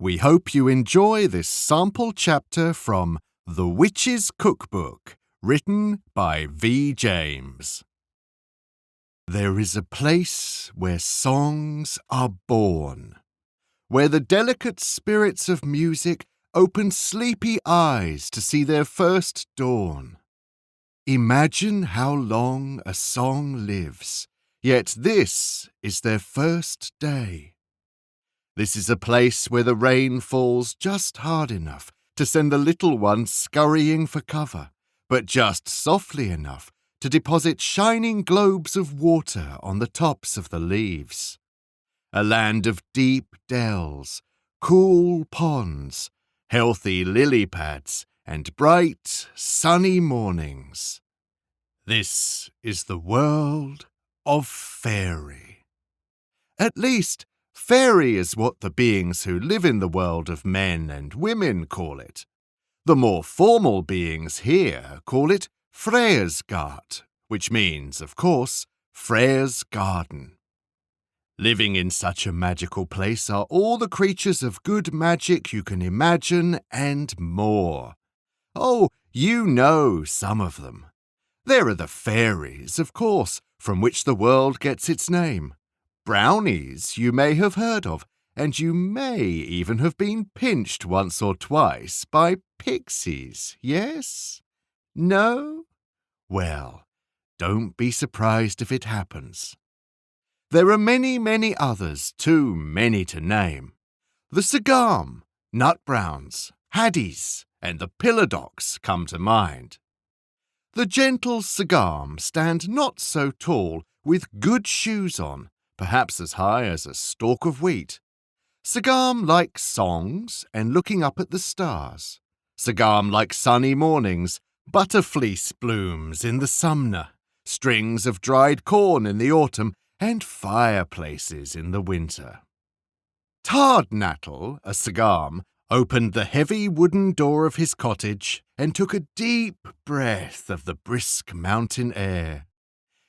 We hope you enjoy this sample chapter from The Witch's Cookbook, written by V. James. There is a place where songs are born, where the delicate spirits of music open sleepy eyes to see their first dawn. Imagine how long a song lives, yet this is their first day. This is a place where the rain falls just hard enough to send the little one scurrying for cover, but just softly enough to deposit shining globes of water on the tops of the leaves. A land of deep dells, cool ponds, healthy lily pads, and bright, sunny mornings. This is the world of Faerie. At least, Faerie is what the beings who live in the world of men and women call it. The more formal beings here call it Freya's Gart, which means, of course, Freya's garden. Living in such a magical place are all the creatures of good magic you can imagine and more. Oh, you know some of them. There are the fairies, of course, from which the world gets its name. Brownies you may have heard of, and you may even have been pinched once or twice by pixies, yes? No? Well, don't be surprised if it happens. There are many, many others, too many to name. The Sgahm, nut-browns, haddies, and the pillar-docks come to mind. The gentle Sgahm stand not so tall, with good shoes on, perhaps as high as a stalk of wheat. Sgahm like songs and looking up at the stars. Sgahm like sunny mornings, butterfleece blooms in the summer, strings of dried corn in the autumn, and fireplaces in the winter. Tardnattle, a Sgahm, opened the heavy wooden door of his cottage and took a deep breath of the brisk mountain air.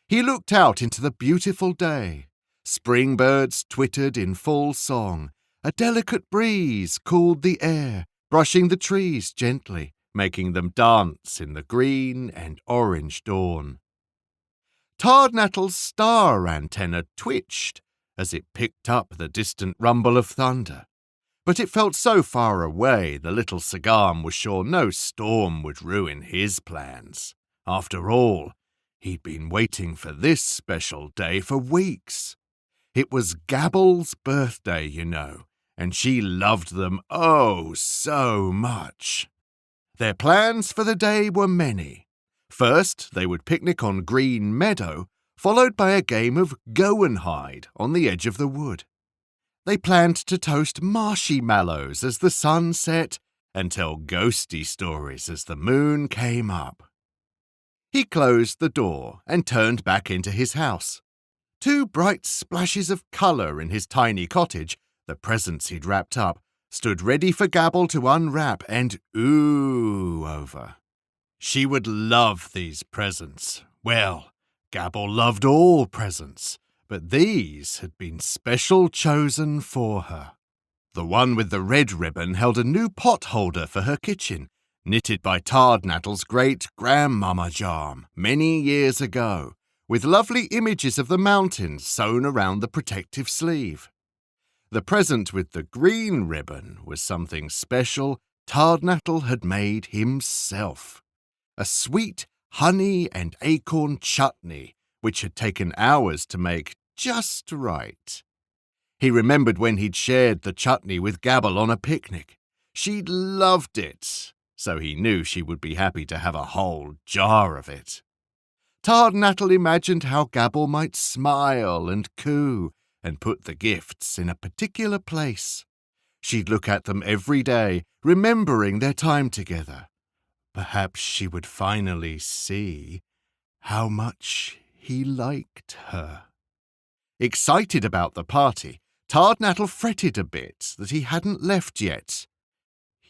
He looked out into the beautiful day. Spring birds twittered in full song. A delicate breeze cooled the air, brushing the trees gently, making them dance in the green and orange dawn. Tardnattle's star antenna twitched as it picked up the distant rumble of thunder. But it felt so far away the little Sgahm was sure no storm would ruin his plans. After all, he'd been waiting for this special day for weeks. It was Gabble's birthday, you know, and she loved them oh so much. Their plans for the day were many. First, they would picnic on Green Meadow, followed by a game of go and hide on the edge of the wood. They planned to toast marshy mallows as the sun set and tell ghosty stories as the moon came up. He closed the door and turned back into his house. 2 bright splashes of colour in his tiny cottage, the presents he'd wrapped up, stood ready for Gabble to unwrap and ooh over. She would love these presents. Well, Gabble loved all presents, but these had been special chosen for her. The one with the red ribbon held a new pot holder for her kitchen, knitted by Tardnattle's great-grandmama Sgahm many years ago, with lovely images of the mountains sewn around the protective sleeve. The present with the green ribbon was something special Tardnattle had made himself. A sweet honey and acorn chutney, which had taken hours to make just right. He remembered when he'd shared the chutney with Gabble on a picnic. She'd loved it, so he knew she would be happy to have a whole jar of it. Tardnattle imagined how Gabble might smile and coo and put the gifts in a particular place. She'd look at them every day, remembering their time together. Perhaps she would finally see how much he liked her. Excited about the party, Tardnattle fretted a bit that he hadn't left yet.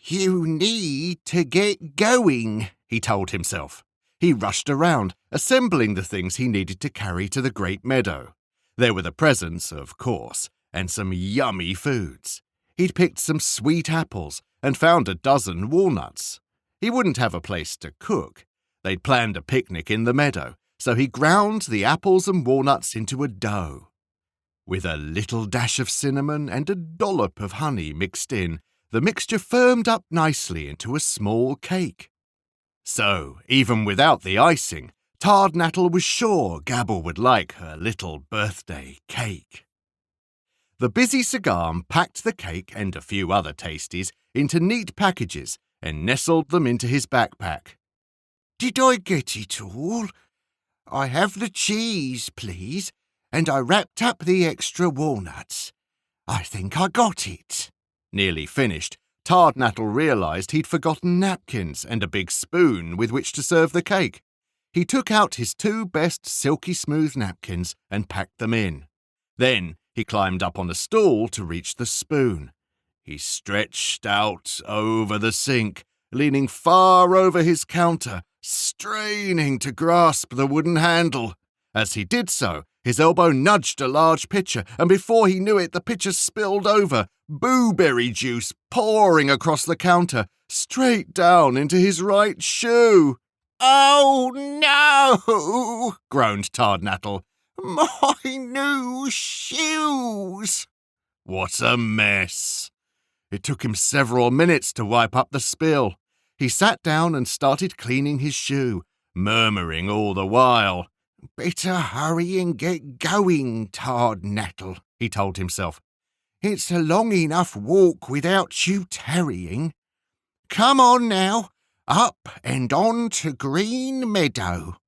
"You need to get going," he told himself. He rushed around, assembling the things he needed to carry to the great meadow. There were the presents, of course, and some yummy foods. He'd picked some sweet apples and found a dozen walnuts. He wouldn't have a place to cook. They'd planned a picnic in the meadow, so he ground the apples and walnuts into a dough. With a little dash of cinnamon and a dollop of honey mixed in, the mixture firmed up nicely into a small cake. So, even without the icing, Tardnattle was sure Gabble would like her little birthday cake. The busy Sgahm packed the cake and a few other tasties into neat packages and nestled them into his backpack. "Did I get it all? I have the cheese, please, and I wrapped up the extra walnuts. I think I got it." Nearly finished, Tardnattle realised he'd forgotten napkins and a big spoon with which to serve the cake. He took out his 2 best silky smooth napkins and packed them in. Then he climbed up on a stool to reach the spoon. He stretched out over the sink, leaning far over his counter, straining to grasp the wooden handle. As he did so, his elbow nudged a large pitcher, and before he knew it, the pitcher spilled over, blueberry juice pouring across the counter, straight down into his right shoe. "Oh, no!" groaned Tardnattle. "My new shoes!" What a mess! It took him several minutes to wipe up the spill. He sat down and started cleaning his shoe, murmuring all the while. "Better hurry and get going, Tardnattle," he told himself. "It's a long enough walk without you tarrying. Come on now, up and on to Green Meadow."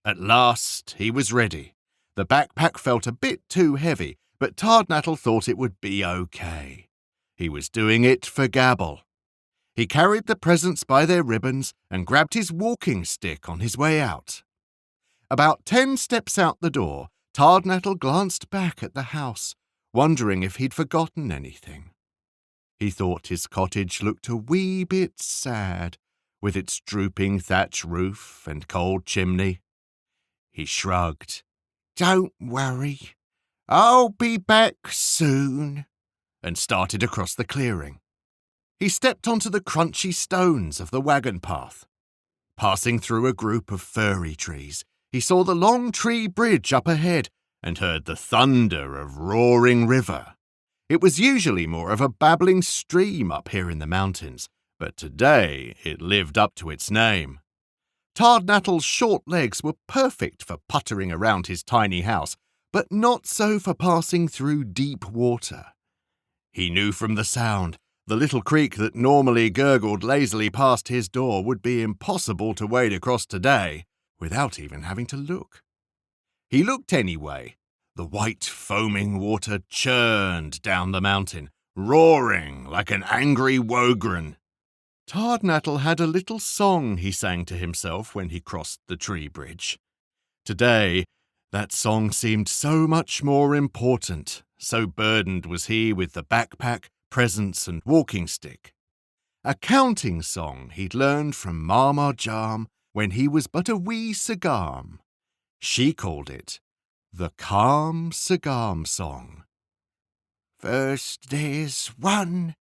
At last he was ready. The backpack felt a bit too heavy, but Tardnattle thought it would be okay. He was doing it for Gabble. He carried the presents by their ribbons and grabbed his walking stick on his way out. About 10 steps out the door, Tardnattle glanced back at the house, wondering if he'd forgotten anything. He thought his cottage looked a wee bit sad, with its drooping thatch roof and cold chimney. He shrugged. "Don't worry, I'll be back soon," and started across the clearing. He stepped onto the crunchy stones of the wagon path. Passing through a group of fairy trees, he saw the long tree bridge up ahead and heard the thunder of roaring river. It was usually more of a babbling stream up here in the mountains, but today it lived up to its name. Tardnattle's short legs were perfect for puttering around his tiny house, but not so for passing through deep water. He knew from the sound the little creek that normally gurgled lazily past his door would be impossible to wade across today without even having to look. He looked anyway. The white foaming water churned down the mountain, roaring like an angry wogren. Tardnattle had a little song he sang to himself when he crossed the tree bridge. Today, that song seemed so much more important, so burdened was he with the backpack, presents and walking stick. A counting song he'd learned from Mama Sgahm when he was but a wee Sgahm. She called it the Calm Sgahm Song. "First there's 1,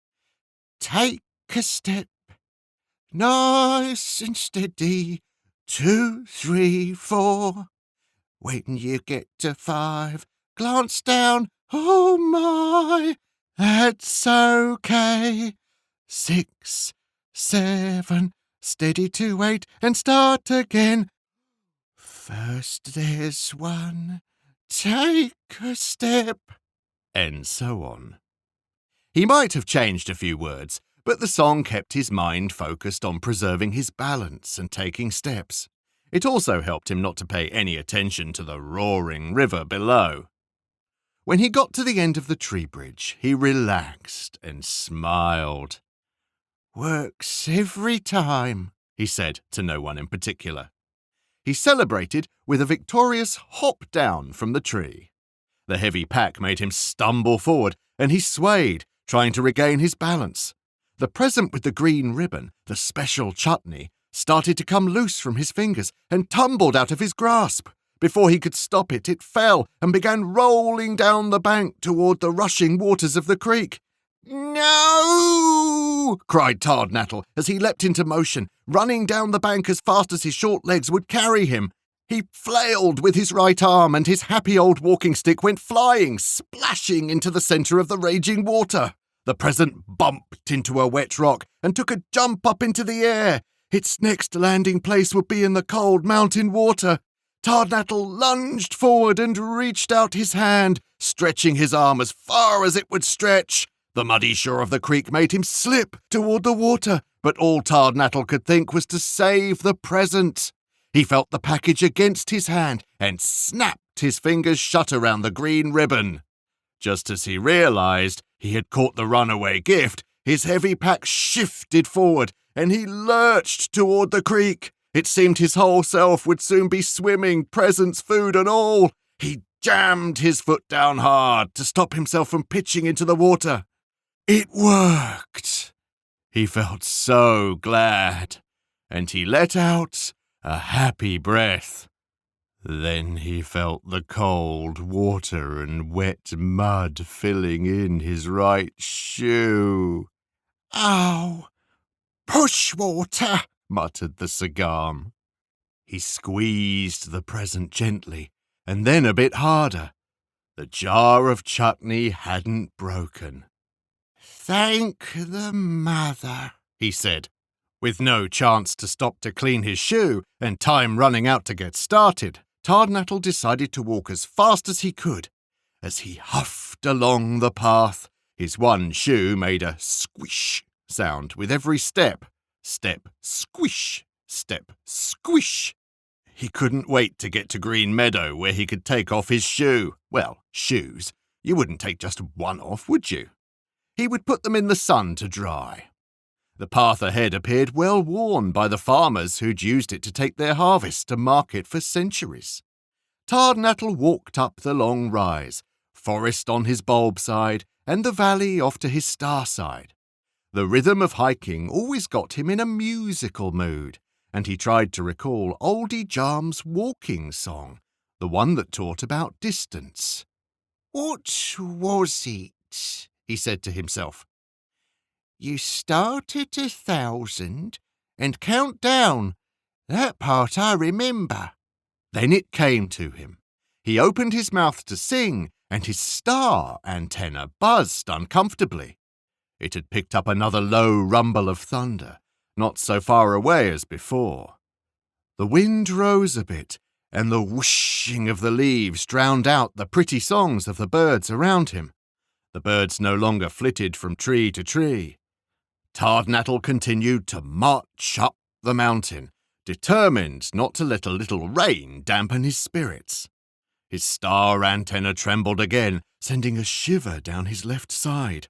take a step, nice and steady, 2, 3, 4. When you get to 5, glance down, oh my, that's okay. 6, 7, steady to 8 and start again. First there's 1, take a step," and so on. He might have changed a few words, but the song kept his mind focused on preserving his balance and taking steps. It also helped him not to pay any attention to the roaring river below. When he got to the end of the tree bridge, he relaxed and smiled. "Works every time," he said to no one in particular. He celebrated with a victorious hop down from the tree. The heavy pack made him stumble forward, and he swayed, trying to regain his balance. The present with the green ribbon, the special chutney, started to come loose from his fingers and tumbled out of his grasp. Before he could stop it, it fell and began rolling down the bank toward the rushing waters of the creek. "No!" cried Tardnattle as he leapt into motion, running down the bank as fast as his short legs would carry him. He flailed with his right arm, and his happy old walking stick went flying, splashing into the centre of the raging water. The present bumped into a wet rock and took a jump up into the air. Its next landing place would be in the cold mountain water. Tardnattle lunged forward and reached out his hand, stretching his arm as far as it would stretch. The muddy shore of the creek made him slip toward the water, but all Tardnattle could think was to save the present. He felt the package against his hand and snapped his fingers shut around the green ribbon. Just as he realized he had caught the runaway gift, his heavy pack shifted forward and he lurched toward the creek. It seemed his whole self would soon be swimming, presents, food and all. He jammed his foot down hard to stop himself from pitching into the water. It worked. He felt so glad, and he let out a happy breath. Then he felt the cold water and wet mud filling in his right shoe. "Ow! Push water!" muttered the Sgahm. He squeezed the present gently, and then a bit harder. The jar of chutney hadn't broken. "Thank the mother," he said. With no chance to stop to clean his shoe and time running out to get started, Tardnattle decided to walk as fast as he could. As he huffed along the path, his one shoe made a squish sound with every step. Step, squish, step, squish. He couldn't wait to get to Green Meadow where he could take off his shoe. Well, shoes. You wouldn't take just one off, would you? He would put them in the sun to dry. The path ahead appeared well worn by the farmers who'd used it to take their harvest to market for centuries. Tardnattle walked up the long rise, forest on his bulb side and the valley off to his star side. The rhythm of hiking always got him in a musical mood, and he tried to recall Oldie Jarm's walking song, the one that taught about distance. "What was it?" he said to himself. "You start at 1,000 and count down. That part I remember." Then it came to him. He opened his mouth to sing, and his star antenna buzzed uncomfortably. It had picked up another low rumble of thunder, not so far away as before. The wind rose a bit, and the whooshing of the leaves drowned out the pretty songs of the birds around him. The birds no longer flitted from tree to tree. Tardnattle continued to march up the mountain, determined not to let a little rain dampen his spirits. His star antenna trembled again, sending a shiver down his left side.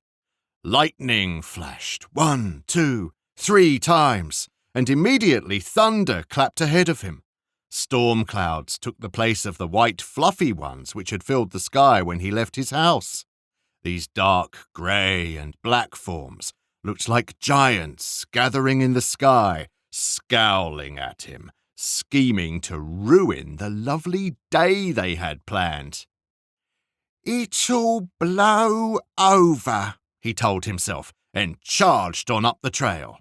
Lightning flashed 1, 2, 3 times, and immediately thunder clapped ahead of him. Storm clouds took the place of the white fluffy ones which had filled the sky when he left his house. These dark grey and black forms looked like giants gathering in the sky, scowling at him, scheming to ruin the lovely day they had planned. "It'll blow over," he told himself, and charged on up the trail.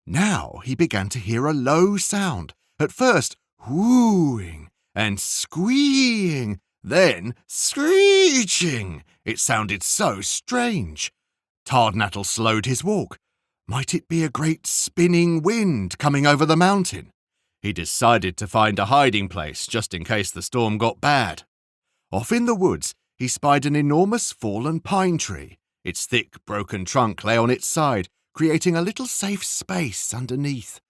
Now he began to hear a low sound, at first whooing and squeeing, then screeching. It sounded so strange. Tardnattle slowed his walk. Might it be a great spinning wind coming over the mountain? He decided to find a hiding place just in case the storm got bad. Off in the woods, he spied an enormous fallen pine tree. Its thick, broken trunk lay on its side, creating a little safe space underneath.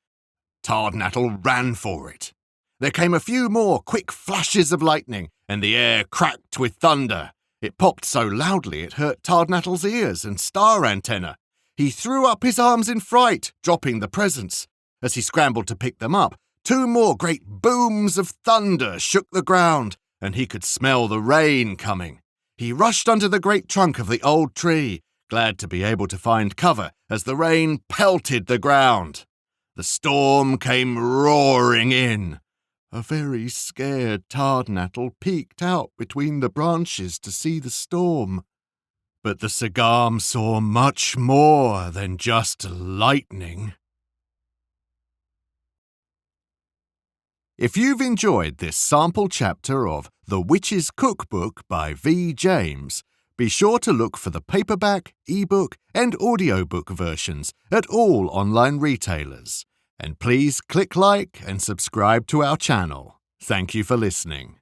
Tardnattle ran for it. There came a few more quick flashes of lightning, and the air cracked with thunder. It popped so loudly it hurt Tardnattle's ears and star antenna. He threw up his arms in fright, dropping the presents. As he scrambled to pick them up, 2 more great booms of thunder shook the ground, and he could smell the rain coming. He rushed under the great trunk of the old tree, glad to be able to find cover as the rain pelted the ground. The storm came roaring in. A very scared Tardnattle peeked out between the branches to see the storm. But the Sgahm saw much more than just lightning. If you've enjoyed this sample chapter of The Witch's Cookbook by V. James, be sure to look for the paperback, ebook, and audiobook versions at all online retailers. And please click like and subscribe to our channel. Thank you for listening.